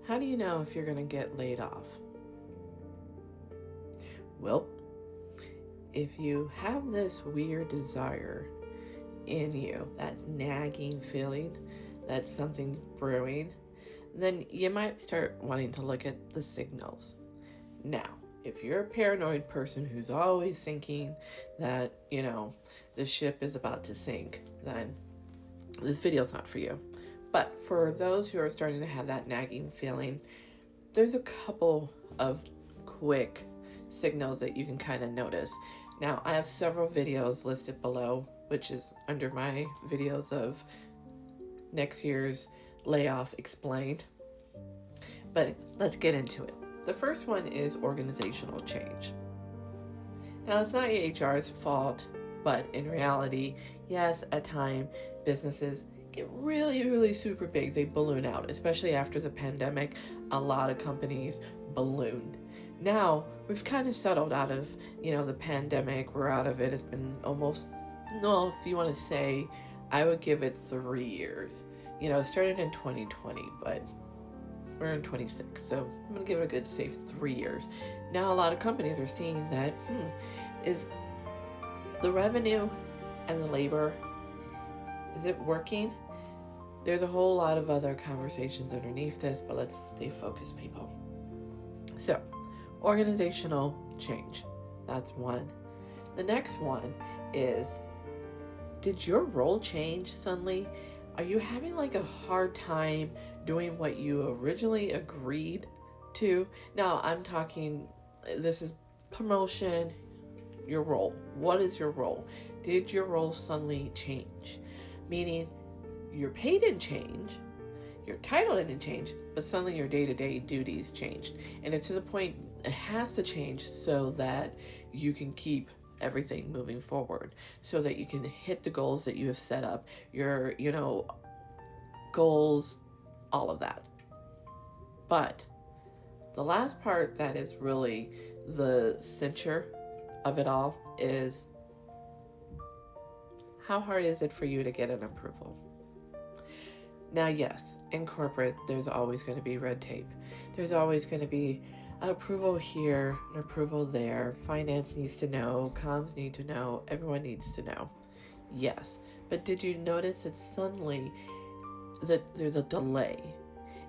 How do you know if you're going to get laid off? Well, if you have this weird desire in you, that nagging feeling that something's brewing, then you might start wanting to look at the signals. Now, if you're a paranoid person who's always thinking that, the ship is about to sink, then this video's not for you. But for those who are starting to have that nagging feeling, there's a couple of quick signals that you can kind of notice. Now, I have several videos listed below, which is under my videos of next year's layoff explained. But let's get into it. The first one is organizational change. Now, it's not HR's fault, but in reality, yes, at times, businesses get really, really super big. They balloon out, especially after the pandemic. A lot of companies ballooned. Now, we've kind of settled out of, the pandemic. We're out of it. It's been almost, no, if you want to say, I would give it 3 years. It started in 2020, but we're in 26, so I'm going to give it a good safe 3 years. Now, a lot of companies are seeing that, is the revenue and the labor, is it working? There's a whole lot of other conversations underneath this, but let's stay focused, people. So, organizational change. That's one. The next one is, did your role change suddenly? Are you having like a hard time doing what you originally agreed to? Now, I'm talking, this is promotion, your role. What is your role? Did your role suddenly change? Meaning, your pay didn't change, your title didn't change, but suddenly your day-to-day duties changed. And it's to the point it has to change so that you can keep everything moving forward, so that you can hit the goals that you have set up, your, goals, all of that. But the last part that is really the center of it all is, how hard is it for you to get an approval? Now, yes, in corporate, there's always going to be red tape. There's always going to be an approval here, an approval there. Finance needs to know, comms need to know, everyone needs to know. Yes, but did you notice that suddenly that there's a delay?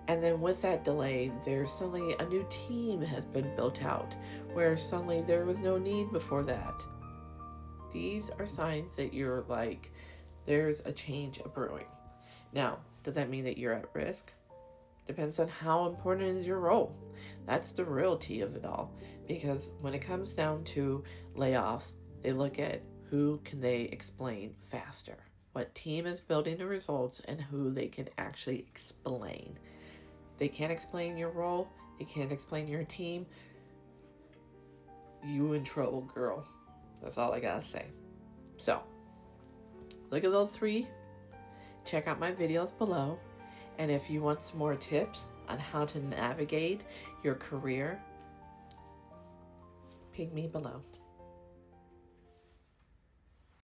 And then with that delay, there's suddenly a new team has been built out, where suddenly there was no need before that. These are signs that you're like, there's a change brewing. Now, does that mean that you're at risk? Depends on how important is your role. That's the real tea of it all. Because when it comes down to layoffs, they look at who can they explain faster, what team is building the results, and who they can actually explain. If they can't explain your role, they can't explain your team, you in trouble, girl. That's all I gotta say. So, look at those three. Check out my videos below. And if you want some more tips on how to navigate your career, ping me below.